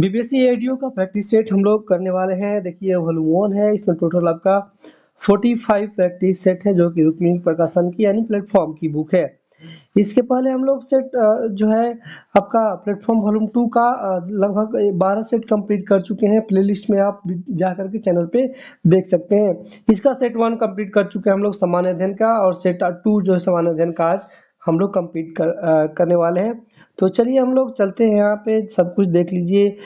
BPSC ADO का practice set हम लोग करने वाले हैं। देखिए वॉल्यूम 1 है, इसमें टोटल आपका 45 प्रैक्टिस सेट है जो कि रुक्मिणी प्रकाशन की यानी प्लेटफॉर्म की बुक है। इसके पहले हम लोग सेट जो है आपका प्लेटफॉर्म वॉल्यूम 2 का लगभग 12 सेट कंप्लीट कर चुके हैं। प्लेलिस्ट में आप जा करके चैनल पे देख सकते हैं। इसका सेट 1 कंप्लीट कर चुके हैं हम लोग सामान्य अध्ययन का, और सेट 2 जो है सामान्य अध्ययन का आज हम लोग कंप्लीट करने वाले हैं। तो चलिए हम लोग चलते हैं, यहाँ पे सब कुछ देख लीजिए।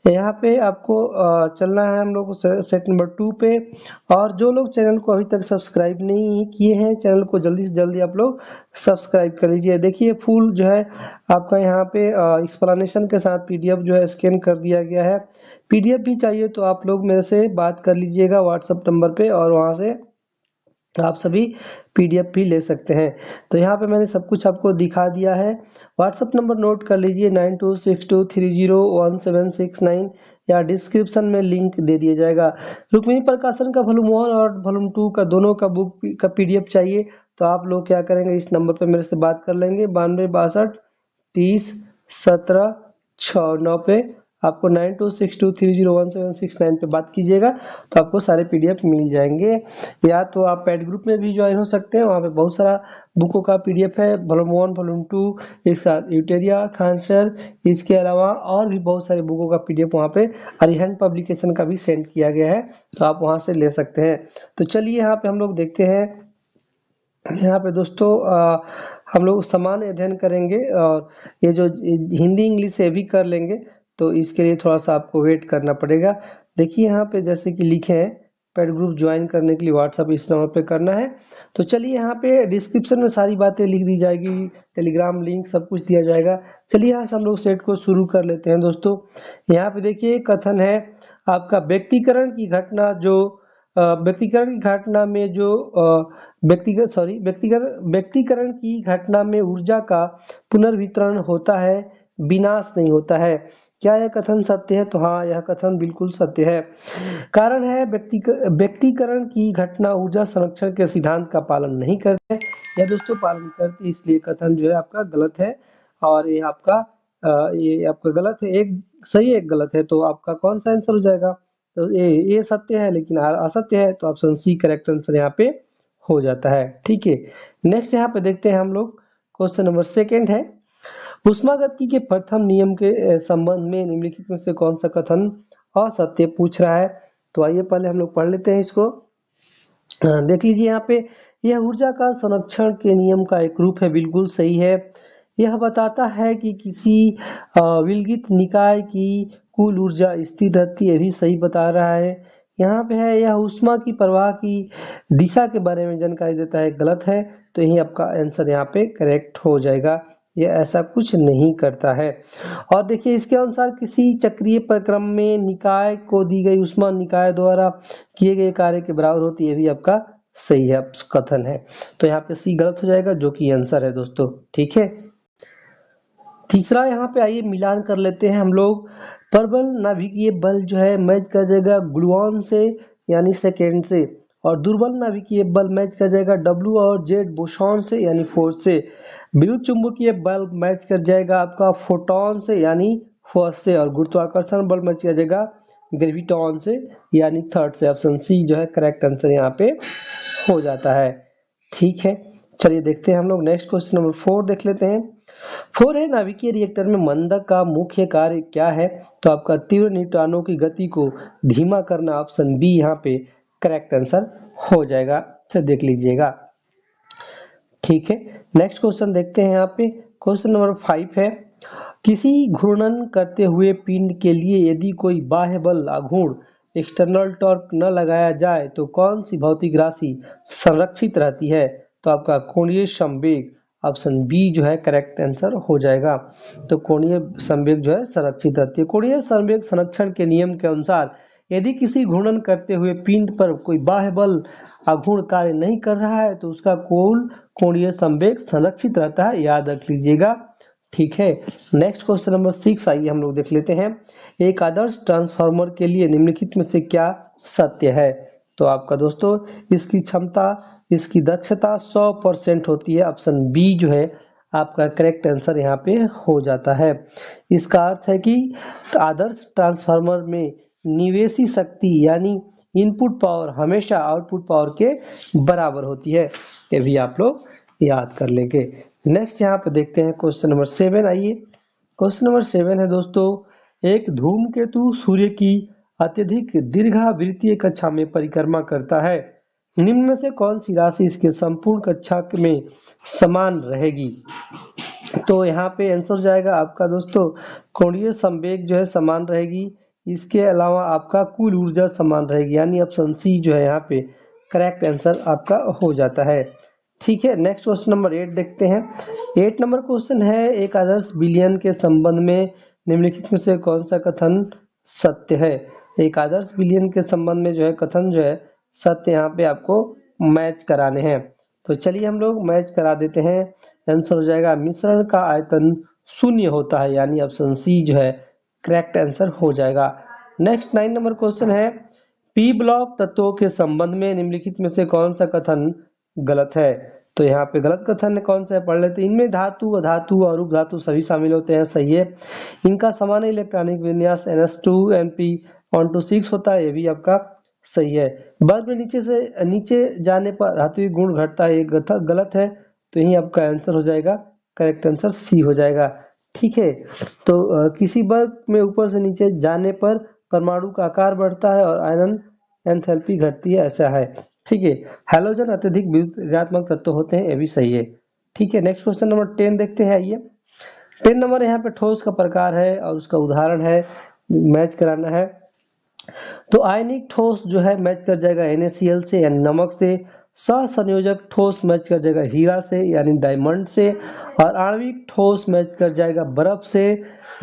यहाँ पे आपको चलना है हम लोग को सेट नंबर 2 पे। और जो लोग चैनल को अभी तक सब्सक्राइब नहीं किए हैं, चैनल को जल्दी से जल्दी आप लोग सब्सक्राइब कर लीजिए। देखिए फुल जो है आपका यहाँ पे एक्सप्लेनेशन के साथ पीडीएफ जो है स्कैन कर दिया गया है। पीडीएफ भी चाहिए तो आप लोग मेरे से बात कर लीजिएगा व्हाट्सएप नंबर पे, और वहां से आप सभी पीडीएफ भी ले सकते हैं। तो यहाँ पे मैंने सब कुछ आपको दिखा दिया है। व्हाट्सएप नंबर नोट कर लीजिए 9262301769, या डिस्क्रिप्शन में लिंक दे दिया जाएगा। रुक्मिणी प्रकाशन का वॉल्यूम 1 और वॉल्यूम 2 का दोनों का बुक का पीडीएफ चाहिए तो आप लोग क्या करेंगे, इस नंबर पे मेरे से बात कर लेंगे 9262301769 पे। आपको 9262301769 पे बात कीजिएगा तो आपको सारे पीडीएफ मिल जाएंगे। या तो आप पेड ग्रुप में भी ज्वाइन हो सकते हैं, वहाँ पे बहुत सारा बुकों का पीडीएफ है, वॉल्यूम 1 वॉल्यूम 2 एक साथ, यूटेरिया खांसर, इसके अलावा और भी बहुत सारे बुकों का पीडीएफ वहाँ पे अरिहंत पब्लिकेशन का भी सेंड किया गया है, तो आप वहाँ से ले सकते हैं। तो चलिए यहाँ पे हम लोग देखते हैं। यहाँ पे दोस्तों हम लोग सामान्य अध्ययन करेंगे, और ये जो हिंदी इंग्लिश से भी कर लेंगे, तो इसके लिए थोड़ा सा आपको वेट करना पड़ेगा। देखिए यहाँ पे जैसे कि लिखे हैं पेड ग्रुप ज्वाइन करने के लिए व्हाट्सएप इस नंबर पे करना है। तो चलिए यहाँ पे डिस्क्रिप्शन में सारी बातें लिख दी जाएगी, टेलीग्राम लिंक सब कुछ दिया जाएगा। चलिए यहाँ से हम लोग सेट को शुरू कर लेते हैं दोस्तों। यहाँ पे देखिए कथन है आपका व्यक्तिकरण की घटना, जो व्यक्तिकरण की घटना में जो व्यक्तिकरण की घटना में ऊर्जा का पुनर्वितरण होता है, विनाश नहीं होता है। क्या यह कथन सत्य है? तो हाँ, यह कथन बिल्कुल सत्य है। कारण है व्यक्तिकरण की घटना ऊर्जा संरक्षण के सिद्धांत का पालन नहीं करते, या दोस्तों पालन करते, इसलिए कथन जो है आपका गलत है। और ये आपका गलत है, एक सही एक गलत है, तो आपका कौन सा आंसर हो जाएगा? तो ये सत्य है लेकिन असत्य है, तो ऑप्शन सी करेक्ट आंसर यहाँ पे हो जाता है। ठीक है, नेक्स्ट यहाँ पे देखते हैं हम लोग। क्वेश्चन नंबर 2 है, ऊष्मागतिकी के प्रथम नियम के संबंध में निम्नलिखित में से कौन सा कथन असत्य पूछ रहा है। तो आइए पहले हम लोग पढ़ लेते हैं इसको। देख लीजिए यहाँ पे, यह ऊर्जा का संरक्षण के नियम का एक रूप है, बिल्कुल सही है। यह बताता है कि किसी विलगित निकाय की कुल ऊर्जा स्थिर रहती है, भी सही बता रहा है। यहाँ पे है यह ऊष्मा की प्रवाह की दिशा के बारे में जानकारी देता है, गलत है। तो यही आपका आंसर यहाँ पे करेक्ट हो जाएगा, यह ऐसा कुछ नहीं करता है। और देखिए इसके अनुसार किसी चक्रीय प्रक्रम में निकाय को दी गई ऊष्मा निकाय द्वारा किए गए कार्य के बराबर होती है, ये भी आपका सही है कथन है। तो यहाँ पे सी गलत हो जाएगा, जो कि आंसर है दोस्तों। ठीक है, तीसरा यहाँ पे आइए मिलान कर लेते हैं हम लोग। प्रबल नाभिकीय बल जो है मैच कर जाएगा ग्लूऑन से यानी सेकेंड से, और दुर्बल नाभिकीय बल मैच कर जाएगा डब्ल्यू और जेड बोसॉन से यानी फोर्थ से। विद्युत चुंबकीय बल मैच कर जाएगा आपका फोटोन से यानी फर्स्ट से, और गुरुत्वाकर्षण बल मैच कर जाएगा ग्रेविटॉन से यानी थर्ड से। ऑप्शन सी जो है करेक्ट आंसर यहाँ पे हो जाता है। ठीक है, चलिए देखते हैं हम लोग नेक्स्ट क्वेश्चन नंबर 4 देख लेते हैं। 4 है, नाभिकीय रिएक्टर में मंदक का मुख्य कार्य क्या है? तो आपका तीव्र न्यूट्रॉनों की गति को धीमा करना, ऑप्शन बी यहाँ पे करेक्ट आंसर हो जाएगा, से देख लीजिएगा। ठीक है, नेक्स्ट क्वेश्चन देखते हैं यहाँ पे। क्वेश्चन नंबर 5 है, किसी घूर्णन करते हुए पिंड के लिए यदि कोई बाह्य बल आघूर्ण एक्सटर्नल टॉर्क न लगाया जाए तो कौन सी भौतिक राशि संरक्षित रहती है? तो आपका कोणीय संवेग, ऑप्शन बी जो है करेक्ट आंसर हो जाएगा। तो कोणीय संवेग जो है संरक्षित रहती है। कोणीय संवेग संरक्षण के नियम के अनुसार यदि किसी घूर्णन करते हुए पिंड पर कोई बाह्य बल आघूर्ण कार्य नहीं कर रहा है तो उसका कुल कोणीय संवेग संरक्षित रहता है, याद रख लीजिएगा। ठीक है, नेक्स्ट क्वेश्चन नंबर 6 आइए हम लोग देख लेते हैं। एक आदर्श ट्रांसफार्मर के लिए निम्नलिखित में से क्या सत्य है? तो आपका दोस्तों इसकी क्षमता, इसकी दक्षता 100% होती है, ऑप्शन बी जो है आपका करेक्ट आंसर यहाँ पे हो जाता है। इसका अर्थ है कि आदर्श ट्रांसफार्मर में निवेशी शक्ति यानी इनपुट पावर हमेशा आउटपुट पावर के बराबर होती है। ये भी आप लोग याद कर लेंगे। नेक्स्ट यहाँ पे देखते हैं क्वेश्चन नंबर 7। आइए क्वेश्चन नंबर 7 है दोस्तों, एक धूमकेतु सूर्य की अत्यधिक दीर्घावृत्तीय कक्षा में परिक्रमा करता है, निम्न में से कौन सी राशि इसके संपूर्ण कक्षा में समान रहेगी। तो यहाँ पे आंसर जाएगा आपका दोस्तों कोणीय संवेग जो है समान रहेगी, इसके अलावा आपका कुल ऊर्जा समान रहेगी, यानी ऑप्शन सी जो है यहाँ पे करेक्ट आंसर आपका हो जाता है। ठीक है, नेक्स्ट क्वेश्चन नंबर 8 देखते हैं। 8 नंबर क्वेश्चन है, एक आदर्श बिलियन के संबंध में निम्नलिखित में से कौन सा कथन सत्य है। एक आदर्श बिलियन के संबंध में जो है कथन जो है सत्य यहाँ पे आपको मैच कराने हैं। तो चलिए हम लोग मैच करा देते हैं। आंसर हो जाएगा मिश्रण का आयतन शून्य होता है, यानी ऑप्शन सी जो है करेक्ट आंसर हो जाएगा। नेक्स्ट 9 नंबर क्वेश्चन है, पी ब्लॉक तत्वों के संबंध में निम्नलिखित में से कौन सा कथन गलत है। तो यहाँ पे गलत कथन कौन सा है पढ़ लेते हैं। इनमें धातु, अधातु और उपधातु सभी शामिल होते हैं, सही है। इनका समान इलेक्ट्रॉनिक विन्यास NS2 Np126 होता है, ये भी आपका सही है। वर्ग में नीचे जाने पर धात्विक गुण घटता है, ये गलत है। तो यही आपका आंसर हो जाएगा, करेक्ट आंसर सी हो जाएगा। ठीक है, तो किसी वर्ग में ऊपर से नीचे जाने पर परमाणु का आकार बढ़ता है और आयरन एंथैल्पी घटती है, ऐसा है। ठीक है, हैलोजन अत्यधिक ऋणात्मक तत्व होते हैं, ये भी सही है। ठीक है, नेक्स्ट क्वेश्चन नंबर 10 देखते हैं। आइए 10 नंबर यहाँ पे ठोस का प्रकार है और उसका उदाहरण है, मैच कराना है। तो आयनिक ठोस जो है मैच कर जाएगा NaCl से यानी नमक से, सहसंयोजक ठोस मैच कर जाएगा हीरा से यानी डायमंड से, और आणविक ठोस मैच कर जाएगा बर्फ से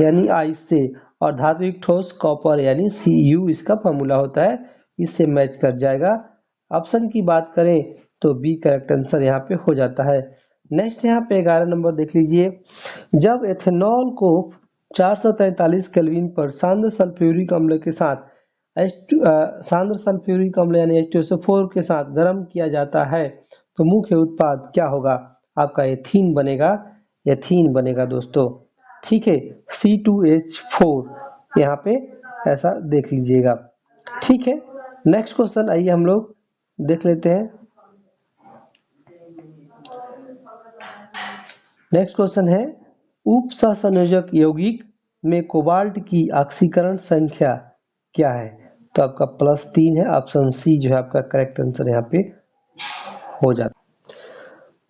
यानी आइस से, और धात्विक ठोस कॉपर यानी Cu इसका फॉर्मूला होता है, इससे मैच कर जाएगा। ऑप्शन की बात करें तो बी करेक्ट आंसर यहाँ पे हो जाता है। नेक्स्ट यहाँ पे 11 नंबर देख लीजिए, जब एथेनॉल को 443 केल्विन पर सांद्र सल्फ्यूरिक अम्ल के साथ सांद्र सल्फ्यूरिक अम्ल यानी H2SO4 के साथ गर्म किया जाता है तो मुख्य उत्पाद क्या होगा। आपका एथीन बनेगा दोस्तों। ठीक है, C2H4 यहाँ पे ऐसा देख लीजिएगा। ठीक है, नेक्स्ट क्वेश्चन आइए हम लोग देख लेते हैं। नेक्स्ट क्वेश्चन है, उप सहसंयोजक यौगिक में कोबाल्ट की ऑक्सीकरण संख्या क्या है। तो आपका +3 है, ऑप्शन सी जो है आपका करेक्ट आंसर यहाँ पे हो जाता।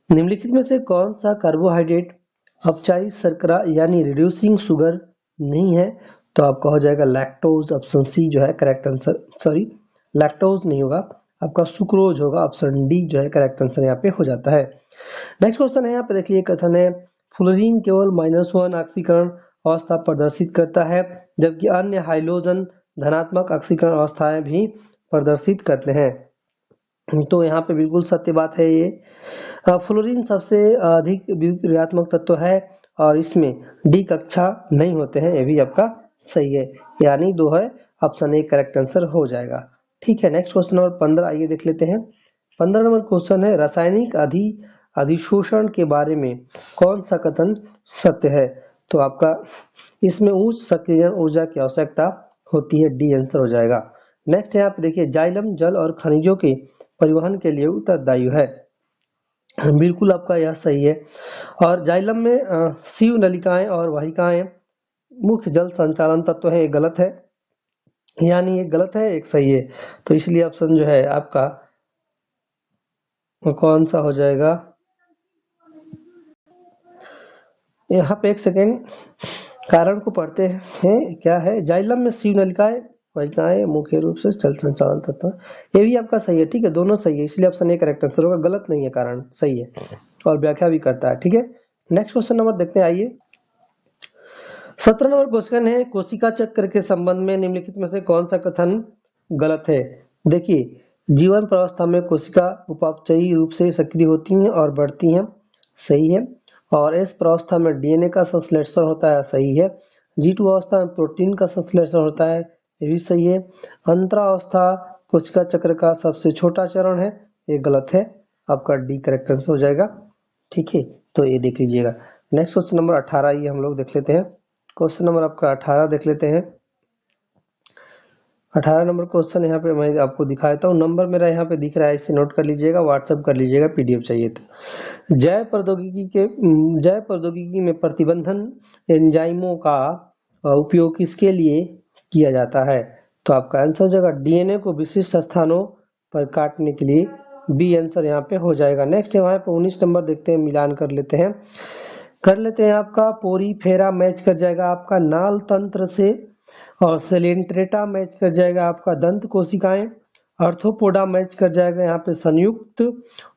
निम्नलिखित में से कौन सा कार्बोहाइड्रेट अपचायी शर्करा यानी रिड्यूसिंग शुगर नहीं है। तो आपका हो जाएगा लैक्टोज, ऑप्शन सी जो है करेक्ट आंसर। सॉरी, लैक्टोज नहीं होगा, आपका सुक्रोज होगा, ऑप्शन डी जो है करेक्ट आंसर यहाँ पे हो जाता है। नेक्स्ट क्वेश्चन है यहाँ पे देखिए, कथन है फ्लोरीन केवल -1 ऑक्सीकरण अवस्था प्रदर्शित करता है जबकि अन्य हाइड्रोजन धनात्मक ऑक्सीकरण अवस्थाएं भी प्रदर्शित करते हैं। तो यहाँ पे बिल्कुल सत्य बात है ये। फ्लोरीन सबसे अधिक ऋणात्मक तत्व है और इसमें डी कक्षा नहीं होते हैं, ये भी आपका सही है, यानी 2 है, ऑप्शन ए करेक्ट आंसर हो जाएगा। ठीक है, नेक्स्ट क्वेश्चन नंबर 15 आइए देख लेते हैं। 15 नंबर क्वेश्चन है, रासायनिक अधिशोषण के बारे में कौन सा कथन सत्य है। तो आपका इसमें उच्च सक्रियण ऊर्जा की आवश्यकता होती है, डी आंसर हो जाएगा। नेक्स्ट यहाँ पे देखिए, जाइलम जल और खनिजों के परिवहन के लिए उत्तरदायी है, बिल्कुल आपका यह सही है। और जाइलम में सीव नलिकाएं और वाहिकाएं मुख्य जल संचालन तत्व है, ये गलत है, यानी ये गलत है, एक सही है। तो इसलिए ऑप्शन जो है आपका कौन सा हो जाएगा। यहाँ पे एक सेकेंड कारण को पढ़ते हैं, क्या है, जाइलम में सीव नलिकाएं वाहिकाएं मुख्य रूप से जल संचालन तत्व, ये भी आपका सही है। ठीक है, दोनों सही है, इसलिए ऑप्शन ए करेक्ट आंसर होगा, गलत नहीं है, कारण सही है और व्याख्या भी करता है। ठीक है, नेक्स्ट क्वेश्चन नंबर देखते हैं। आइए 17 नंबर क्वेश्चन है, कोशिका चक्र के संबंध में निम्नलिखित में से कौन सा कथन गलत है। देखिए, जीवन प्रावस्था में कोशिका उपापचयी रूप से सक्रिय होती हैं और बढ़ती हैं, सही है। और एस प्रावस्था में DNA का संश्लेषण होता है, सही है। G2 अवस्था में प्रोटीन का संश्लेषण होता है, ये भी सही है। अंतरावस्था कोशिका चक्र का सबसे छोटा चरण है, ये गलत है, आपका डी करेक्ट आंसर हो जाएगा। ठीक है, तो ये देख लीजिएगा। नेक्स्ट क्वेश्चन नंबर 18 ये हम लोग देख लेते हैं। क्वेश्चन नंबर आपका 18 देख लेते हैं। 18 नंबर क्वेश्चन यहाँ पे मैं आपको दिखा देता हूँ। नंबर मेरा यहाँ पे दिख रहा है, इसे नोट कर लीजिएगा, व्हाट्सअप कर लीजिएगा पीडीएफ चाहिए तो। जैव प्रौद्योगिकी में प्रतिबंधन एंजाइमों का उपयोग किसके लिए किया जाता है? तो आपका आंसर हो जाएगा डीएनए को विशिष्ट स्थानों पर काटने के लिए। बी आंसर यहाँ पे हो जाएगा। नेक्स्ट है वहाँ पे 19 नंबर देखते हैं, मिलान कर लेते हैं। आपका पोरीफेरा मैच कर जाएगा आपका नाल तंत्र से, और सेलेंट्रेटा मैच कर जाएगा आपका दंत कोशिकाएं, अर्थोपोडा मैच कर जाएगा यहाँ पे संयुक्त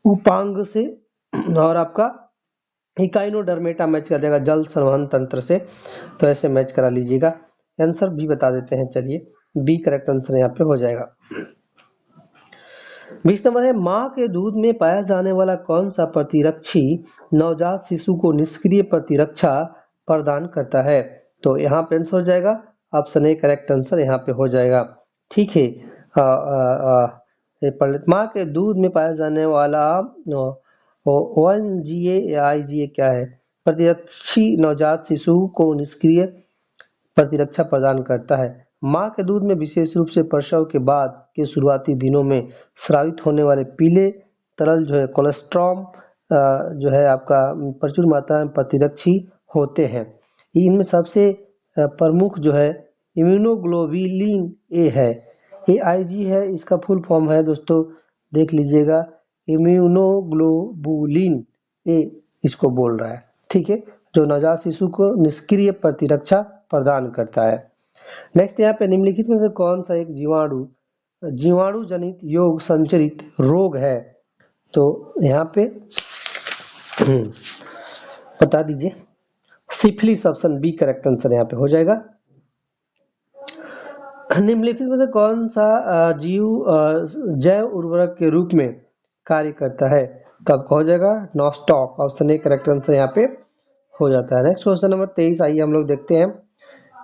उपांग से, और आपका इकाइनोडर्मेटा मैच कर जाएगा जल संवहन तंत्र से। तो ऐसे मैच करा लीजिएगा। आंसर भी बता देते हैं, चलिए बी करेक्ट आंसर यहाँ पे हो जाएगा। 20 नंबर है, माँ के दूध में पाया जाने वाला कौन सा प्रतिरक्षी नवजात शिशु को निष्क्रिय प्रतिरक्षा प्रदान करता है? तो यहाँ पे आंसर हो जाएगा ऑप्शन ए करेक्ट आंसर यहाँ पे हो जाएगा। ठीक है, माँ के दूध में पाया जाने वाला 1GA या IgA क्या है? प्रतिरक्षी नवजात शिशु को निष्क्रिय प्रतिरक्षा प्रदान करता है। माँ के दूध में विशेष रूप से प्रसव के बाद के शुरुआती दिनों में स्रावित होने वाले पीले तरल जो है कोलेस्ट्रॉम जो है आपका प्रचुर मात्रा में प्रतिरक्षी होते हैं। इनमें सबसे प्रमुख जो है इम्यूनोग्लोबुलिन ए है, AIG है, इसका फुल फॉर्म है दोस्तों देख लीजिएगा, इम्यूनोग्लोबुलिन ए इसको बोल रहा है। ठीक है, जो नवजात शिशु को निष्क्रिय प्रतिरक्षा प्रदान करता है। नेक्स्ट यहाँ पे निम्नलिखित में से कौन सा एक जीवाणु जनित योग संचरित रोग है? तो यहाँ पे बता दीजिए। Syphilis option B correct answer यहाँ पे हो जाएगा। निम्नलिखित में से कौन सा जीव जैव उर्वरक के रूप में कार्य करता है? तो आपको हो जाएगा nostoc, option A correct answer यहाँ पे हो जाता है। नेक्स्ट क्वेश्चन नंबर 23 आइए हम लोग देखते हैं।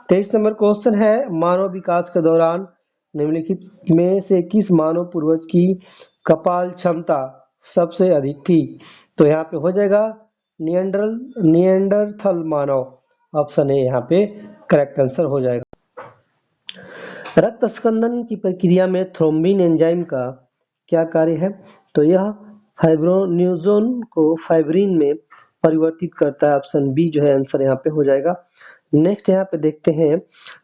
23 नंबर क्वेश्चन है, मानव विकास के दौरान निम्नलिखित में से किस मानव पूर्वज की कपाल क्षमता सबसे अधिक थी? तो यहाँ पे हो जाएगा निएंडरथल मानव, ऑप्शन ए यहाँ पे करेक्ट आंसर हो जाएगा। रक्त स्कंदन की प्रक्रिया में थ्रोम्बिन एंजाइम का क्या कार्य है? तो यह फाइब्रोन्यूजोन को फाइब्रिन में परिवर्तित करता है, ऑप्शन बी जो है आंसर यहाँ पे हो जाएगा। नेक्स्ट यहाँ पे देखते हैं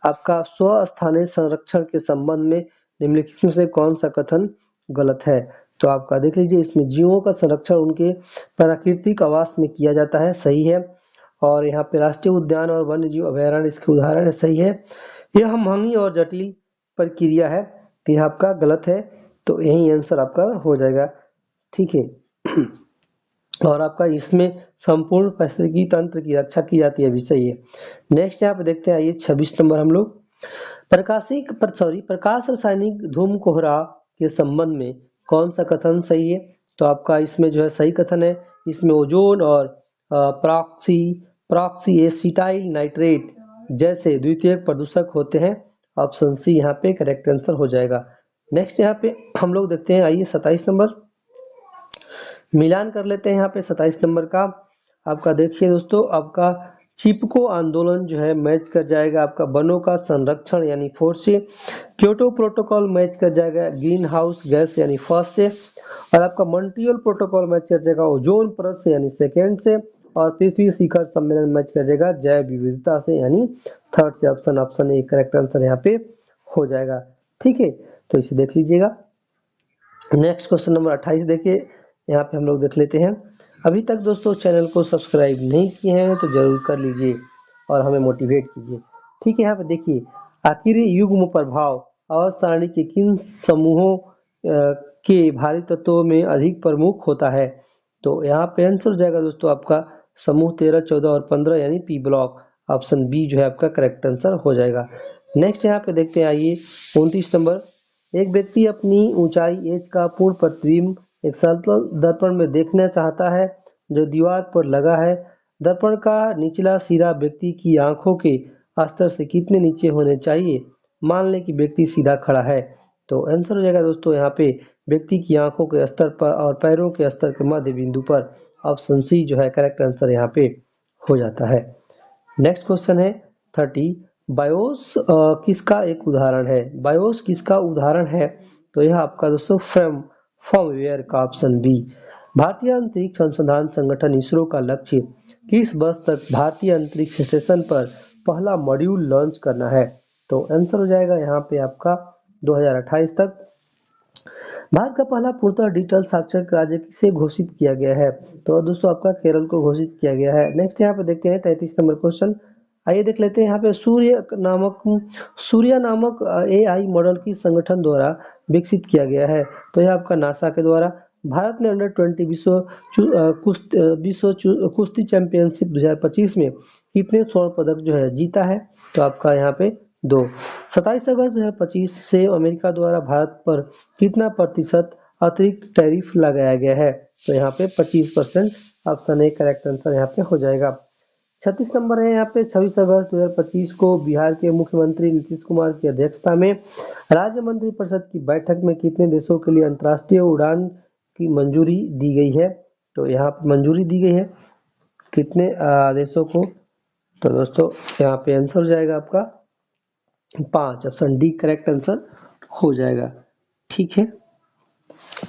आपका स्वस्थानीय संरक्षण के संबंध में निम्नलिखित में से कौन सा कथन गलत है? तो आपका देख लीजिए, इसमें जीवों का संरक्षण उनके प्राकृतिक आवास में किया जाता है, सही है। और यहाँ पे राष्ट्रीय उद्यान और वन्य जीव अभयारण्य इसके उदाहरण है, सही है। यह महंगी और जटिल प्रक्रिया है, यह आपका गलत है, तो यही आंसर आपका हो जाएगा। ठीक है और आपका इसमें संपूर्ण पारिस्थितिकी तंत्र की रक्षा की जाती है, भी सही है। नेक्स्ट यहाँ पे देखते हैं, आइए 26 नंबर हम लोग प्रकाश रासायनिक धूम कोहरा के संबंध में कौन सा कथन सही है? तो आपका इसमें जो है सही कथन है, इसमें ओजोन और प्रॉक्सी एसिटाइल नाइट्रेट जैसे द्वितीयक प्रदूषक होते हैं, ऑप्शन सी यहाँ पे करेक्ट आंसर हो जाएगा। नेक्स्ट यहाँ पे हम लोग देखते हैं, आइए 27 नंबर मिलान कर लेते हैं। यहाँ पे 27 नंबर का आपका देखिए दोस्तों, आपका चिपको आंदोलन जो है मैच कर जाएगा आपका वनों का संरक्षण यानी फोर्थ से, क्योटो प्रोटोकॉल मैच कर जाएगा ग्रीन हाउस गैस यानी फर्स्ट से, और आपका मॉन्ट्रियल प्रोटोकॉल मैच कर जाएगा ओजोन परत से यानी सेकेंड से, और पृथ्वी शिखर सम्मेलन मैच कर जाएगा जैव विविधता से यानी थर्ड से। ऑप्शन ए करेक्ट आंसर यहाँ पे हो जाएगा। ठीक है, तो इसे देख लीजिएगा। नेक्स्ट क्वेश्चन नंबर 28 देखिए, यहाँ पे हम लोग देख लेते हैं। अभी तक दोस्तों चैनल को सब्सक्राइब नहीं किए हैं तो जरूर कर लीजिए और हमें मोटिवेट कीजिए। ठीक है, यहाँ पे देखिए, आखिर युग्म प्रभाव और सारणी के किन समूहों के भारी तत्वों में अधिक प्रमुख होता है? तो यहाँ पे आंसर हो जाएगा दोस्तों आपका समूह 13, 14 और 15 यानी पी ब्लॉक, ऑप्शन बी जो है आपका करेक्ट आंसर हो जाएगा। नेक्स्ट यहाँ पे देखते हैं, आइए 29 नंबर, एक व्यक्ति अपनी ऊंचाई एज का पूर्ण प्रतिबिंब एक समतल दर्पण में देखना चाहता है जो दीवार पर लगा है। दर्पण का निचला सिरा व्यक्ति की आंखों के स्तर से कितने नीचे होने चाहिए? मान लें कि व्यक्ति सीधा खड़ा है, तो आंसर हो जाएगा दोस्तों यहाँ पे व्यक्ति की आंखों के स्तर पर और पैरों के स्तर के मध्य बिंदु पर, ऑप्शन सी जो है करेक्ट आंसर यहाँ पे हो जाता है। नेक्स्ट क्वेश्चन है 30, बायोस किसका एक उदाहरण है? बायोस किसका उदाहरण है? तो यह आपका दोस्तों फर्मवेयर का ऑप्शन बी। भारतीय अंतरिक्ष अनुसंधान संगठन इसरो का लक्ष्य किस वर्ष तक भारतीय अंतरिक्ष स्टेशन पर पहला मॉड्यूल लॉन्च करना है? तो आंसर हो जाएगा यहाँ पे आपका 2028 तक। भारत का पहला पूर्णतः डिजिटल साक्षर राज्य किसे घोषित किया गया है? तो दोस्तों आपका केरल को घोषित किया गया है। नेक्स्ट यहाँ पे देखते हैं 33 नंबर क्वेश्चन। आइए देख लेते हैं यहाँ पे सूर्य नामक AI मॉडल किस संगठन द्वारा विकसित किया गया है? तो यह आपका नासा के द्वारा। भारत ने अंडर 20 विश्व कुश्ती चैंपियनशिप 2025 में कितने स्वर्ण पदक जो है जीता है? तो आपका यहाँ पे 2। 27 अगस्त 2025 से अमेरिका द्वारा भारत पर कितना प्रतिशत अतिरिक्त टैरिफ लगाया गया है? तो यहाँ पे 25%। ऑप्शन ए करेक्ट आंसर यहाँ पे हो जाएगा। 36 नंबर है यहाँ पे 26 अगस्त 2025 को बिहार के मुख्यमंत्री नीतीश कुमार की अध्यक्षता में राज्य मंत्रिपरिषद की बैठक में कितने देशों के लिए अंतर्राष्ट्रीय उड़ान की मंजूरी दी गई है? तो यहाँ पे मंजूरी दी गई है कितने देशों को? तो दोस्तों यहाँ पे आंसर हो जाएगा आपका 5। ऑप्शन डी करेक्ट आंसर हो जाएगा। ठीक है,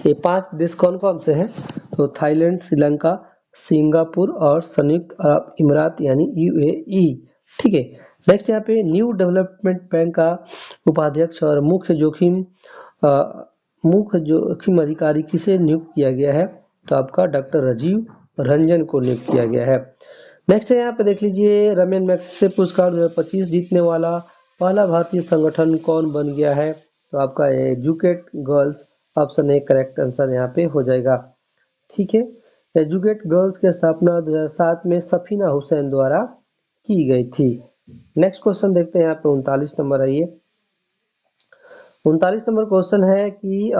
ये 5 देश कौन कौन से हैं? तो थाईलैंड, श्रीलंका, सिंगापुर और संयुक्त अरब अमीरात यानी UAE। ठीक है, नेक्स्ट यहाँ पे न्यू डेवलपमेंट बैंक का उपाध्यक्ष और मुख्य जोखिम अधिकारी किसे नियुक्त किया गया है? तो आपका डॉक्टर राजीव रंजन को नियुक्त किया गया है। नेक्स्ट है यहाँ पे देख लीजिए रमेन मैग्सेसे पुरस्कार 2025 जीतने वाला पहला भारतीय संगठन कौन बन गया है? तो आपका educate girls. Option A correct answer यहाँ पे हो जाएगा। ठीक है, एजुकेट गर्ल्स की स्थापना 2007 में सफीना हुसैन द्वारा की गई थी। नेक्स्ट क्वेश्चन देखते हैं यहाँ पे 39 नंबर। आइए 39 नंबर क्वेश्चन है कि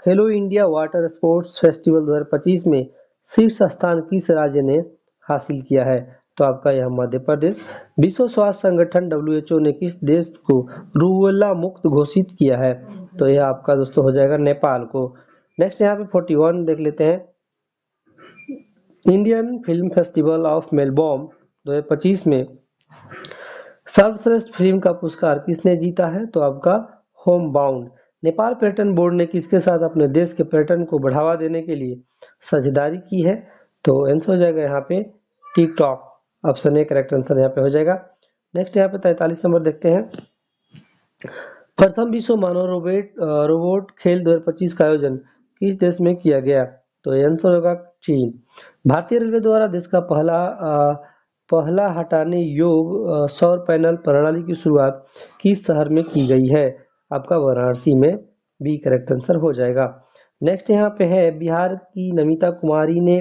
खेलो इंडिया वाटर स्पोर्ट्स फेस्टिवल 2025 में शीर्ष स्थान किस राज्य ने हासिल किया है? तो आपका यह मध्य प्रदेश। विश्व स्वास्थ्य संगठन WHO ने किस देश को रूबेला मुक्त घोषित किया है? तो यह आपका दोस्तों हो जाएगा नेपाल को। नेक्स्ट यहाँ पे 41 देख लेते हैं। Indian film festival of Melbourne 2025 में सर्वश्रेष्ठ फिल्म का पुरस्कार किसने जीता है? तो आपका होम बाउंड। नेपाल पर्यटन बोर्ड ने किसके साथ अपने देश के पर्यटन को बढ़ावा देने के लिए साझेदारी की है? तो आंसर हो जाएगा यहाँ पे TikTok. Option A correct answer यहाँ पे हो जाएगा। नेक्स्ट यहाँ पे 43 नंबर देखते हैं। प्रथम विश्व मानव रोबोट खेल 2025 का आयोजन किस देश में किया गया? तो आंसर होगा चीन। भारतीय रेलवे द्वारा देश का पहला हटाने योग्य सौर पैनल प्रणाली की शुरुआत किस शहर में की गई है? आपका वाराणसी में। बी करेक्ट आंसर हो जाएगा। नेक्स्ट यहाँ पे है बिहार की नमिता कुमारी ने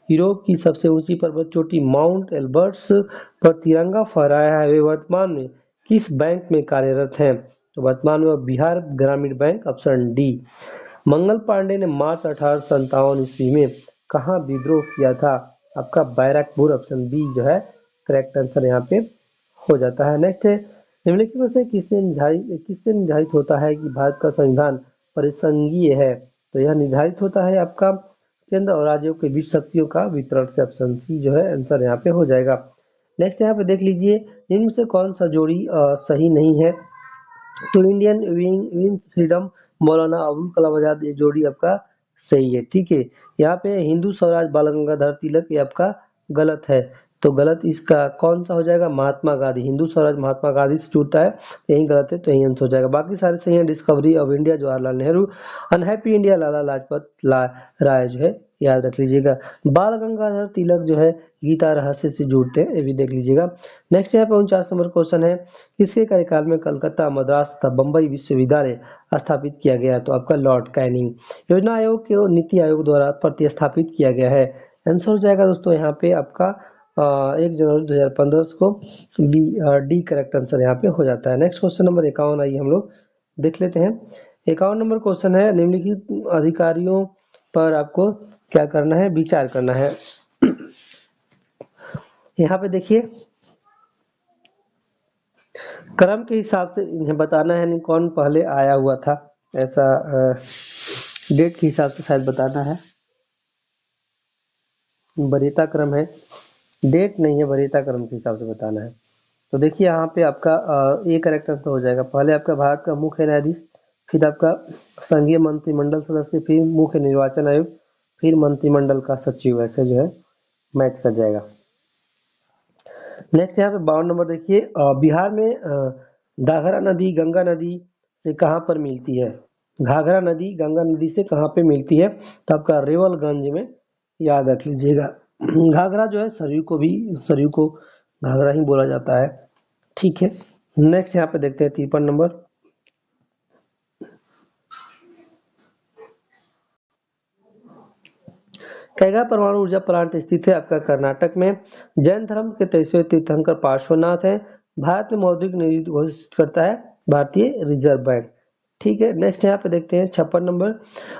यूरोप की सबसे ऊंची पर्वत चोटी माउंट एल्बर्ट्स पर तिरंगा फहराया है। वे वर्तमान में किस बैंक में कार्यरत हैं? तो वर्तमान में Bihar Gramin bank. Option D. Mangal Pandey ने मार्च 1857 ईस्वी में कहाँ विद्रोह किया था? आपका बैरकपुर। ऑप्शन बी जो है करेक्ट आंसर यहाँ पे हो जाता है। नेक्स्ट है निम्नलिखित में से किसने निर्धारित होता है कि भारत का संविधान परिसंघीय है? तो यह निर्धारित होता है आपका केंद्र और राज्यों के बीच शक्तियों का वितरण से। ऑप्शन सी जो है आंसर यहाँ पे हो जाएगा। नेक्स्ट यहाँ पे देख लीजिए इनमें से कौन सा जोड़ी सही नहीं है? तो Indian wings freedom Maulana Abul Kalam Azad ये जोड़ी आपका सही है। ठीक है, यहाँ पे हिंदू स्वराज बाल गंगाधर तिलक ये आपका गलत है। तो गलत इसका कौन सा हो जाएगा? महात्मा गांधी। हिंदू स्वराज महात्मा गांधी से जुड़ता है, यही गलत है तो यही आंसर हो जाएगा। बाकी सारे सही है। Discovery of India Jawaharlal Nehru, unhappy India Lala Lajpat Rai जो है याद रख लीजिएगा। बाल गंगाधर तिलक जो है गीता रहस्य से जुड़ते हैं, ये भी देख लीजिएगा। नेक्स्ट यहाँ पे 49 नंबर क्वेश्चन है किसके कार्यकाल में कलकत्ता, मद्रास तथा बम्बई विश्वविद्यालय स्थापित किया गया? तो आपका लॉर्ड कैनिंग। योजना आयोग को नीति आयोग द्वारा प्रतिस्थापित किया गया है। आंसर हो जाएगा दोस्तों यहाँ पे आपका 1 जनवरी 2015 को। डी करेक्ट आंसर यहाँ पे हो जाता है। नेक्स्ट क्वेश्चन नंबर 51 आइए हम लोग देख लेते हैं। 51 नंबर क्वेश्चन है निम्नलिखित अधिकारियों पर आपको क्या करना है? विचार करना है। यहाँ पे देखिए क्रम के हिसाब से इन्हें बताना है, नहीं कौन पहले आया हुआ था, ऐसा डेट के हिसाब से शायद बताना है। वरीयता क्रम है, डेट नहीं है, वरीयता क्रम के हिसाब से बताना है। तो देखिए यहाँ पे आपका ये करेक्ट आंसर हो जाएगा। पहले आपका भारत का मुख्य न्यायाधीश, फिर आपका संघीय मंत्रिमंडल सदस्य, फिर मुख्य निर्वाचन आयुक्त, फिर मंत्रिमंडल का सचिव, ऐसे जो है मैच कर जाएगा। नेक्स्ट यहाँ पे 52 नंबर देखिए, बिहार में घाघरा नदी गंगा नदी से कहाँ पर मिलती है? घाघरा नदी गंगा नदी से कहाँ पे मिलती है? तो आपका रेवलगंज में, याद रख लीजिएगा। घाघरा जो है सरयू को घाघरा ही बोला जाता है। ठीक है, नेक्स्ट यहाँ पे देखते हैं 53 नंबर। कैगा परमाणु ऊर्जा प्लांट स्थित है आपका कर्नाटक में। जैन धर्म के 23वें तीर्थंकर पार्श्वनाथ है। भारत में मौद्रिक नीति घोषित करता है भारतीय रिजर्व बैंक। ठीक है, नेक्स्ट यहाँ पे देखते हैं 56 नंबर।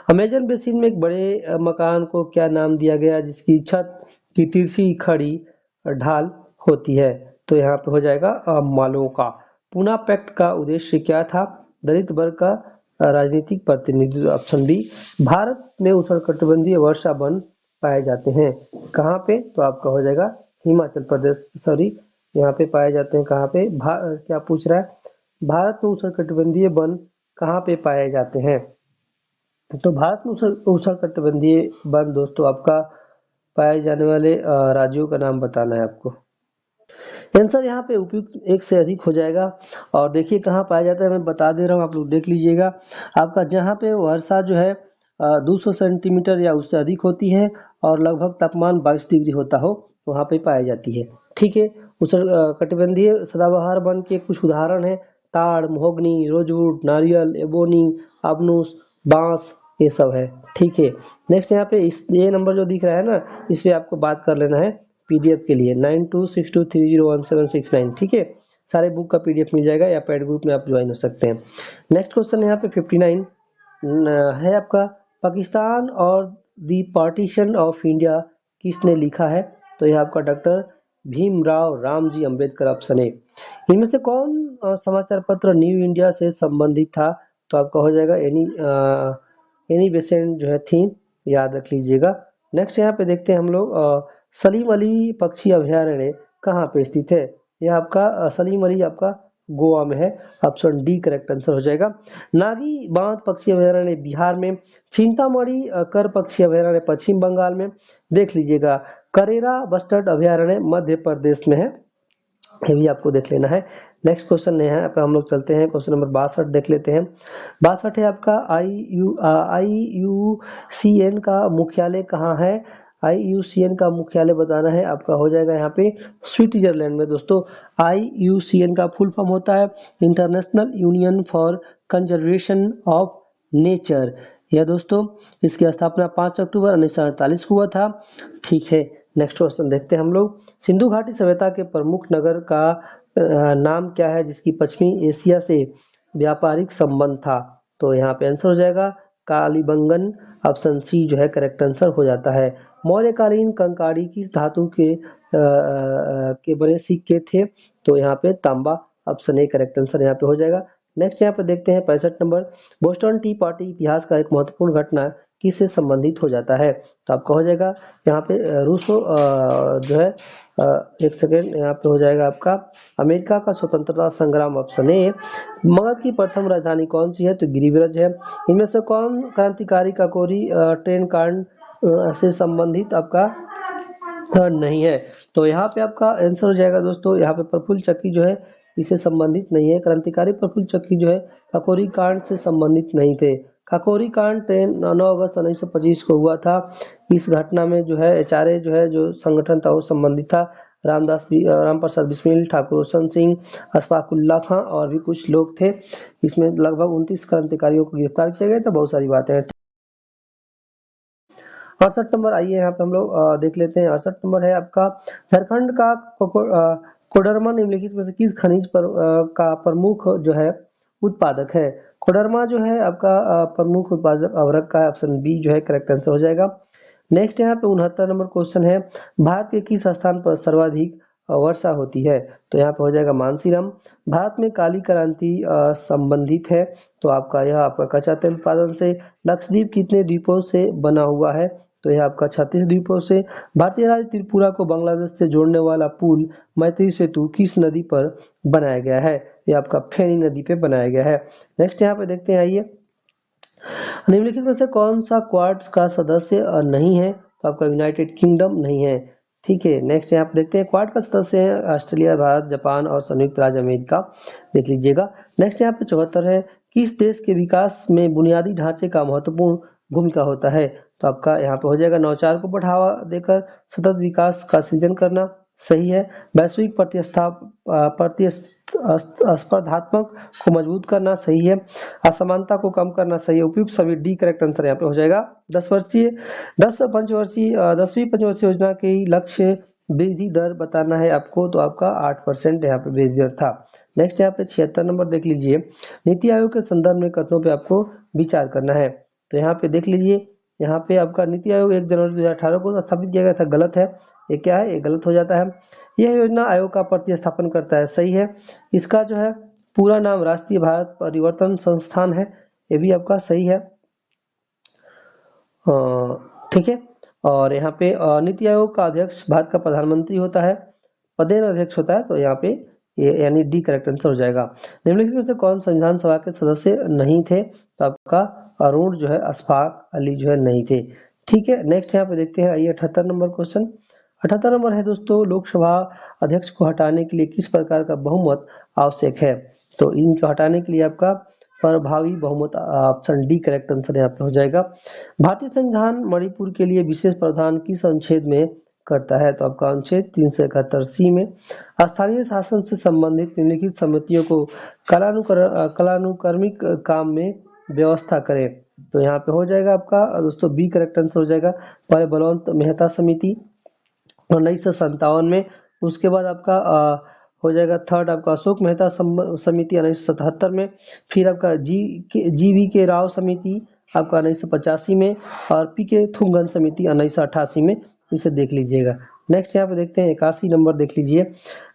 अमेजन बेसिन में एक बड़े मकान को क्या नाम दिया गया जिसकी छत की तिरछी खड़ी ढाल होती है? तो यहाँ पे हो जाएगा मालोका। पूना पैक्ट का उद्देश्य क्या था? दलित वर्ग का राजनीतिक प्रतिनिधित्व। Option B. भारत में उष्णकटिबंधीय वर्षा वन पाए जाते हैं कहाँ पे? तो आपका हो जाएगा हिमाचल प्रदेश, सॉरी यहाँ पे पाए जाते हैं कहाँ पे? क्या पूछ रहा है? भारत में उष्णकटिबंधीय वन कहाँ पे पाए जाते हैं? तो भारत में उष्णकटिबंधीय वन दोस्तों आपका पाए जाने वाले राज्यों का नाम बताना है आपको। आंसर यहाँ पे उपयुक्त एक से अधिक हो जाएगा। और देखिए कहाँ पाया जाता है, मैं बता दे रहा हूँ, आप लोग देख लीजिएगा। आपका जहाँ पे वर्षा जो है 200 सेंटीमीटर या उससे अधिक होती है और लगभग तापमान 22 डिग्री होता हो, वहाँ पे पाई जाती है। ठीक है, उष्णकटिबंधीय सदाबहार वन के कुछ उदाहरण है ताड़, महोगनी, रोजवुड, नारियल, एबोनी, अबनुस, बांस, ये सब है। ठीक है, नेक्स्ट यहाँ पे इस ये नंबर जो दिख रहा है ना, इस पे आपको बात कर लेना है पीडीएफ के लिए 9262301769। ठीक है, सारे बुक का पीडीएफ मिल जाएगा या पेड ग्रुप में आप ज्वाइन हो सकते हैं। नेक्स्ट क्वेश्चन यहाँ पे 59 है आपका, पाकिस्तान और दी पार्टीशन ऑफ इंडिया किसने लिखा है? तो यह आपका डॉक्टर भीमराव रामजी अंबेडकर ऑप्शन है। इनमें से कौन समाचार पत्र न्यू इंडिया से संबंधित था? तो आपका हो जाएगा एनी बेसेंट जो है थी, याद रख लीजिएगा। नेक्स्ट यहाँ पे देखते हैं हम लोग सलीम अली पक्षी अभयारण्य कहाँ पे स्थित है? यह आपका सलीम अली आपका गोवा में है। ऑप्शन डी करेक्ट आंसर हो जाएगा। नागी बांध पक्षी अभयारण्य बिहार में। चिंतामणि कर पक्षी अभयारण्य पश्चिम बंगाल में। देख लीजिएगा, करेरा बस्टर्ड अभयारण्य मध्य प्रदेश में है, ये भी आपको देख लेना है। नेक्स्ट क्वेश्चन है पे हम लोग चलते हैं, क्वेश्चन नंबर 62 देख लेते हैं। 62 है आपका IUCN का मुख्यालय कहाँ है? IUCN का मुख्यालय बताना है आपका, हो जाएगा यहाँ पे स्विट्जरलैंड में दोस्तों। IUCN का फुल फॉर्म होता है international union for conservation of nature. यह दोस्तों इसकी स्थापना 5 अक्टूबर 1948 को हुआ था। ठीक है, नेक्स्ट क्वेश्चन देखते हैं हम लोग। सिंधु घाटी सभ्यता के प्रमुख नगर का नाम क्या है जिसकी पश्चिमी एशिया से व्यापारिक संबंध था? तो यहाँ पे आंसर हो जाएगा कालीबंगन। ऑप्शन सी जो है करेक्ट आंसर हो जाता है। मौर्यकालीन कंकाड़ी किस धातु के बने सिक्के थे? तो यहाँ पे तांबा। ऑप्शन ए करेक्ट आंसर यहाँ पे हो जाएगा। नेक्स्ट यहाँ पे देखते हैं 65 नंबर। बोस्टन टी पार्टी इतिहास का एक महत्वपूर्ण घटना किससे संबंधित हो जाता है? तो आपका हो जाएगा यहाँ पे रूसो जो है एक सेकेंड यहाँ पे हो जाएगा आपका अमेरिका का स्वतंत्रता संग्राम। Option A. मगध की प्रथम राजधानी कौन सी है? तो गिरिब्रज है। इनमें से कौन क्रांतिकारी काकोरी ट्रेन कांड से संबंधित आपका नहीं है? तो यहाँ पे आपका आंसर हो जाएगा दोस्तों, यहाँ पे प्रफुल्ल चक्की जो है इससे संबंधित नहीं है। क्रांतिकारी प्रफुल्ल चक्की जो है काकोरी कांड से संबंधित नहीं थे। काकोरी कांड 9 अगस्त 1925 को हुआ था। इस घटना में जो है HRA जो है जो संगठन था वो संबंधित था। राम प्रसाद बिस्मिल, ठाकुर रोशन सिंह, अशफाकुल्ला खां और भी कुछ लोग थे। इसमें लगभग 29 क्रांतिकारियों को गिरफ्तार किया गया था। बहुत सारी बातें हैं। 68 नंबर आइए यहाँ पे हम लोग देख लेते हैं। 68 नंबर है आपका, झारखंड का कोडरमा निम्नलिखित में से किस खनिज का प्रमुख जो है उत्पादक है? कोडरमा जो है आपका प्रमुख उत्पादक अवरक का। ऑप्शन बी जो है करेक्ट आंसर हो जाएगा। नेक्स्ट यहाँ पे 69 नंबर क्वेश्चन है, भारत के किस स्थान पर सर्वाधिक वर्षा होती है? तो यहाँ पे हो जाएगा मानसीराम। भारत में काली क्रांति संबंधित है। तो आपका यह आपका कच्चा तेल उत्पादन से। लक्षद्वीप कितने द्वीपों से बना हुआ है? तो यह आपका 36 द्वीपों से। भारतीय राज्य त्रिपुरा को बांग्लादेश से जोड़ने वाला पुल मैत्री सेतु किस नदी पर बनाया गया है? यह आपका फेनी नदी पे बनाया गया है। नेक्स्ट यहाँ पे देखते हैं, आइए, निम्नलिखित में से कौन सा क्वाड्स का सदस्य नहीं है? तो आपका यूनाइटेड किंगडम नहीं है। ठीक है, नेक्स्ट यहाँ पे देखते हैं, क्वाड का सदस्य है ऑस्ट्रेलिया, भारत, जापान और संयुक्त राज्य अमेरिका। देख लीजिएगा। नेक्स्ट यहाँ पे 74 है, किस देश के विकास में बुनियादी ढांचे का महत्वपूर्ण भूमिका होता है? तो आपका यहाँ पे हो जाएगा नवाचार को बढ़ावा देकर सतत विकास का सृजन करना, सही है। वैश्विक प्रतिस्पर्धात्मक को मजबूत करना, सही है। असमानता को कम करना, सही है। उपयुक्त सभी डी करेक्ट आंसर यहाँ पे हो जाएगा। 10वीं पंचवर्षीय योजना के लक्ष्य वृद्धि दर बताना है आपको, तो आपका 8% यहाँ पे वृद्धि दर था। नेक्स्ट यहाँ पे 76 नंबर देख लीजिए, नीति आयोग के संदर्भ में कथनों पे आपको विचार करना है। तो यहाँ पे देख लीजिए, यहाँ पे आपका नीति आयोग 1 जनवरी 2018 को स्थापित किया गया था, गलत है। ये क्या है? ये गलत हो जाता है। यह योजना आयोग का प्रतिस्थापन करता है, सही है। इसका जो है पूरा नाम राष्ट्रीय भारत परिवर्तन संस्थान है, ये भी आपका सही है। ठीक है। और यहाँ पे नीति आयोग का अध्यक्ष भारत का प्रधानमंत्री होता है, पदेन अध्यक्ष होता है, तो यहाँ पे ये यानी डी करेक्ट आंसर हो जाएगा। निम्नलिखित में से कौन संविधान सभा के सदस्य नहीं थे? तो आपका अरुण जो है अशफाक अली जो है नहीं थे। ठीक है, नेक्स्ट यहाँ पे देखते हैं, आइए 78 नंबर क्वेश्चन। 78 नंबर है दोस्तों, लोकसभा अध्यक्ष को हटाने के लिए किस प्रकार का बहुमत आवश्यक है? तो इनको हटाने के लिए आपका प्रभावी बहुमत, ऑप्शन डी करेक्ट आंसर यहाँ पे हो जाएगा। भारतीय संविधान मणिपुर के लिए विशेष प्रावधान किस अनुच्छेद में करता है? तो आपका अनुच्छेद 371C में। स्थानीय शासन से संबंधित निम्नलिखित समितियों को कलानुक्रमिक काम में व्यवस्था करें। तो यहाँ पे हो जाएगा आपका दोस्तों बी करेक्ट आंसर हो जाएगा। पहले बलवंत मेहता समिति 1957 में, उसके बाद आपका हो जाएगा थर्ड आपका अशोक मेहता समिति 1977 में, फिर आपका जी वी के राव समिति आपका 1985 में, और पी के थुंगन समिति 1988 में। इसे देख लीजिएगा। नेक्स्ट यहाँ पे देखते हैं 81 नंबर देख लीजिए,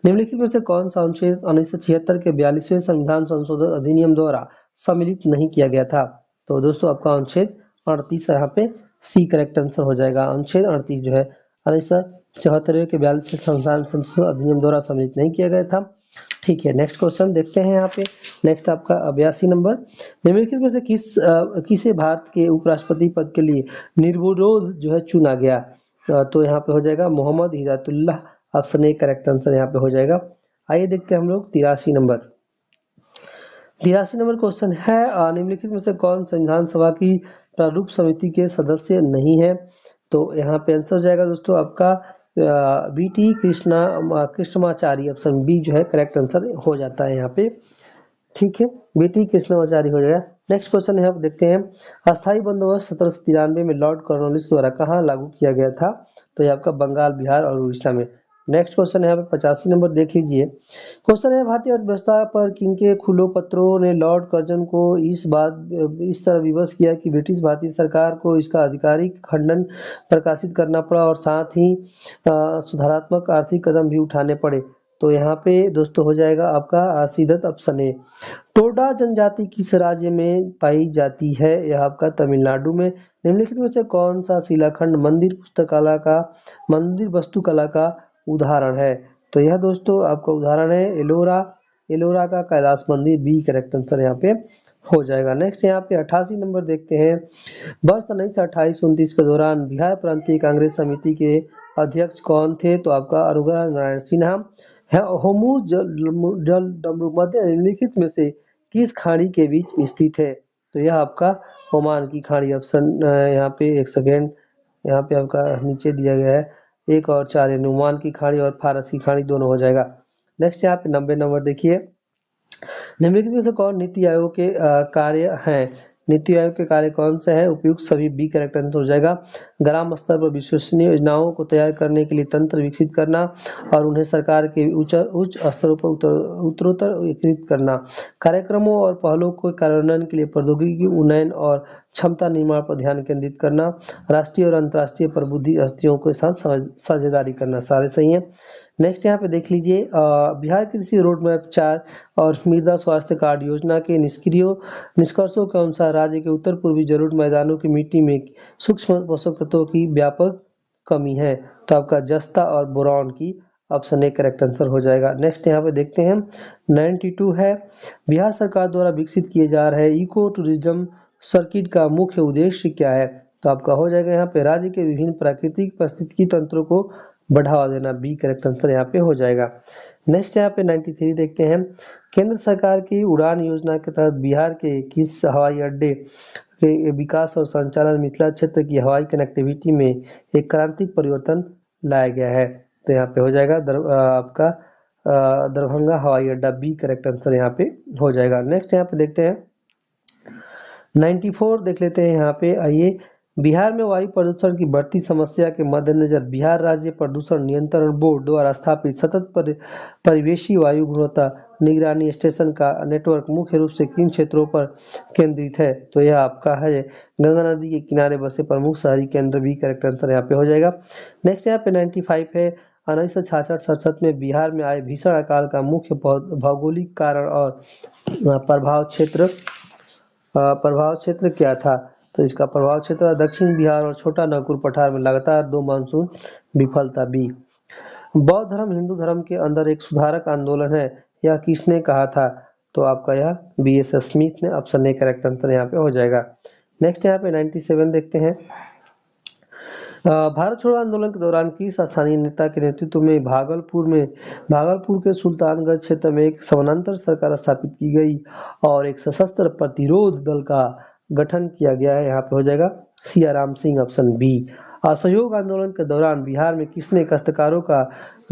निम्नलिखित में से कौन सा अनुच्छेद 1976 के 42वें संविधान संशोधन अधिनियम द्वारा सम्मिलित नहीं किया गया था? तो दोस्तों आपका अनुच्छेद 38 यहाँ पे सी करेक्ट आंसर हो जाएगा। अनुच्छेद 38 जो है 1974 के 42वें संविधान संशोधन अधिनियम द्वारा सम्मिलित नहीं किया गया था। ठीक है, नेक्स्ट क्वेश्चन देखते हैं यहाँ पे। नेक्स्ट आपका 82 नंबर, निम्नलिखित में से किसे भारत के उपराष्ट्रपति पद के लिए निर्विरोध जो है चुना गया? तो यहाँ पे हो जाएगा Mohammad Hidayatullah, option A correct answer यहाँ पे हो जाएगा। आइए देखते हैं हम लोग 83 नंबर। 83 नंबर क्वेश्चन है, निम्नलिखित में से कौन संविधान सभा की प्रारूप समिति के सदस्य नहीं है? तो यहाँ पे आंसर हो जाएगा दोस्तों आपका बीटी कृष्णमाचारी, ऑप्शन बी जो है करेक्ट आंसर हो जाता है यहाँ पे। ठीक है, बीटी कृष्णमाचारी हो जाएगा। नेक्स्ट क्वेश्चन यहाँ पे देखते हैं, अस्थायी बंदोबस्त 1793 में लॉर्ड कॉर्नवालिस द्वारा कहाँ लागू किया गया था? तो ये आपका बंगाल, बिहार और उड़ीसा में। नेक्स्ट क्वेश्चन यहाँ पे 85 नंबर देख लीजिए। क्वेश्चन है, भारतीय अर्थव्यवस्था पर किनके खुले पत्रों ने लॉर्ड कर्जन को इस तरह विवश किया कि ब्रिटिश भारतीय सरकार को इसका आधिकारिक खंडन प्रकाशित करना पड़ा और साथ ही सुधारात्मक आर्थिक कदम भी उठाने पड़े? तो यहाँ पे दोस्तों हो जाएगा आपका सीधत, ऑप्शन ए। टोडा जनजाति किस राज्य में पाई जाती है? यह आपका तमिलनाडु में। निम्नलिखित में से कौन सा शिलाखंड मंदिर वास्तुकला का उदाहरण है? तो यह दोस्तों आपका उदाहरण है एलोरा का कैलाश मंदिर, बी करेक्ट आंसर यहाँ पे हो जाएगा। नेक्स्ट यहाँ पे 88 नंबर देखते हैं, वर्ष 1928-29 के दौरान बिहार प्रांतीय कांग्रेस समिति के अध्यक्ष कौन थे? तो आपका अनुग्रह नारायण सिन्हा है। होमू जल मध्य निम्नलिखित में से किस खाड़ी के बीच स्थित है? तो यह आपका ओमान की खाड़ी, ऑप्शन यहाँ पे एक सेकेंड, यहाँ पे आपका नीचे दिया गया है 1 और 4, यानी ओमान की खाड़ी और फारस की खाड़ी दोनों हो जाएगा। नेक्स्ट यहाँ पे 90 नंबर देखिए, निम्नलिखित में से कौन नीति आयोग के कार्य हैं? नीति आयोग के कार्य कौन से हैं? उपयुक्त सभी, बी करेक्ट आंसर हो जाएगा। ग्राम स्तर पर विश्वसनीय योजनाओं को तैयार करने के लिए तंत्र विकसित करना और उन्हें सरकार के उच्च स्तरों पर उत्तरोत्तर एकीकृत करना, कार्यक्रमों और पहलों को कार्यान्वयन के लिए प्रौद्योगिकी उन्नयन और क्षमता निर्माण पर ध्यान केंद्रित करना, राष्ट्रीय और अंतर्राष्ट्रीय प्रबुद्ध हस्तियों के साथ साझेदारी करना, सारे सही है। नेक्स्ट यहाँ पे देख लीजिए बिहार कृषि रोड मैप 4 और मृदा स्वास्थ्य कार्ड योजना के निष्कर्षों के अनुसार राज्य के उत्तर पूर्वी जरूरत मैदानों की मिट्टी में सूक्ष्म पोषक तत्वों की व्यापक कमी है। तो आपका जस्ता और बोरॉन की ऑप्शन ए करेक्ट आंसर हो जाएगा। नेक्स्ट यहाँ पे देखते हैं 92 है बिहार सरकार द्वारा विकसित किए जा रहे इको टूरिज्म सर्किट का मुख्य उद्देश्य क्या है। तो आपका हो जाएगा यहाँ पे राज्य के विभिन्न प्राकृतिक पारिस्थितिकी तंत्रों को बढ़ावा देना, बी करेक्ट आंसर यहाँ पे हो जाएगा। नेक्स्ट यहाँ पे 93 देखते हैं केंद्र सरकार की उड़ान योजना के तहत बिहार के किस हवाई अड्डे के विकास और संचालन मिथिला क्षेत्र की हवाई कनेक्टिविटी में एक क्रांतिक परिवर्तन लाया गया है। तो यहाँ पे हो जाएगा आपका दरभंगा हवाई अड्डा, बी करेक्ट आंसर यहाँ पे हो जाएगा। नेक्स्ट यहाँ पे देखते हैं 94 देख लेते हैं यहाँ पे। आइए, बिहार में वायु प्रदूषण की बढ़ती समस्या के मद्देनजर बिहार राज्य प्रदूषण नियंत्रण बोर्ड द्वारा स्थापित सतत परिवेशी वायु गुणवत्ता निगरानी स्टेशन का नेटवर्क मुख्य रूप से किन क्षेत्रों पर केंद्रित है। तो यह आपका है गंगा नदी के किनारे बसे प्रमुख शहरी केंद्र, भी करेक्ट आंसर यहाँ पे हो जाएगा। नेक्स्ट यहाँ पे 95 है 1966-67 में बिहार में आए भीषण अकाल का मुख्य भौगोलिक कारण और प्रभाव क्षेत्र क्या था। तो इसका प्रभाव क्षेत्र दक्षिण बिहार और छोटा नागपुर पठार में लगातार 2 मानसून विफलता, बी। बौद्ध धर्म हिंदू धर्म के अंदर एक सुधारक आंदोलन है, यह किसने कहा था। तो आपका यह B.S. स्मिथ ने, ऑप्शन ए करेक्ट आंसर यहाँ पे हो जाएगा। नेक्स्ट यहाँ पे 97 देखते हैं भारत छोड़ो आंदोलन के दौरान किस स्थानीय नेता के नेतृत्व में भागलपुर के सुल्तानगंज क्षेत्र में एक समानांतर सरकार स्थापित की गई और एक सशस्त्र प्रतिरोध दल का गठन किया गया है। यहाँ पे हो जाएगा सियाराम सिंह, ऑप्शन बी। असहयोग आंदोलन के दौरान बिहार में किसने काश्तकारों का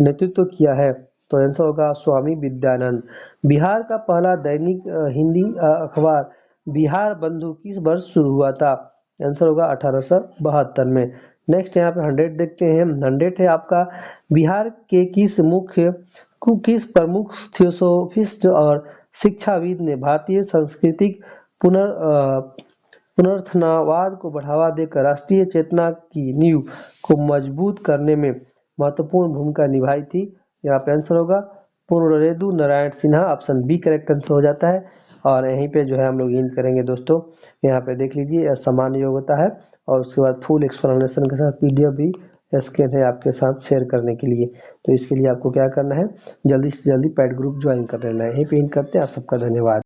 नेतृत्व किया है। तो आंसर होगा स्वामी विद्यानंद। बिहार का पहला दैनिक हिंदी अखबार बिहार बंधु किस वर्ष शुरू हुआ था। आंसर होगा 1872 में। नेक्स्ट यहाँ पे 100 देखते हैं। 100 है आपका बिहार के किस प्रमुख थियोसोफिस्ट और शिक्षाविद ने भारतीय सांस्कृतिक पुनरुत्थानवाद को बढ़ावा देकर राष्ट्रीय चेतना की नींव को मजबूत करने में महत्वपूर्ण भूमिका निभाई थी। यहाँ पे आंसर होगा Purnendu Narayan Sinha, option B correct answer हो जाता है। और यहीं पे जो है हम लोग इन करेंगे दोस्तों, यहाँ पे देख लीजिए सामान्य योग्यता है और उसके बाद फुल एक्सप्लेनेशन के साथ PDF भी स्कैन है आपके साथ शेयर करने के लिए। तो इसके लिए आपको क्या करना है, जल्दी से जल्दी पैड ग्रुप ज्वाइन कर लेना है। यहीं पे इन करते हैं। आप सबका धन्यवाद।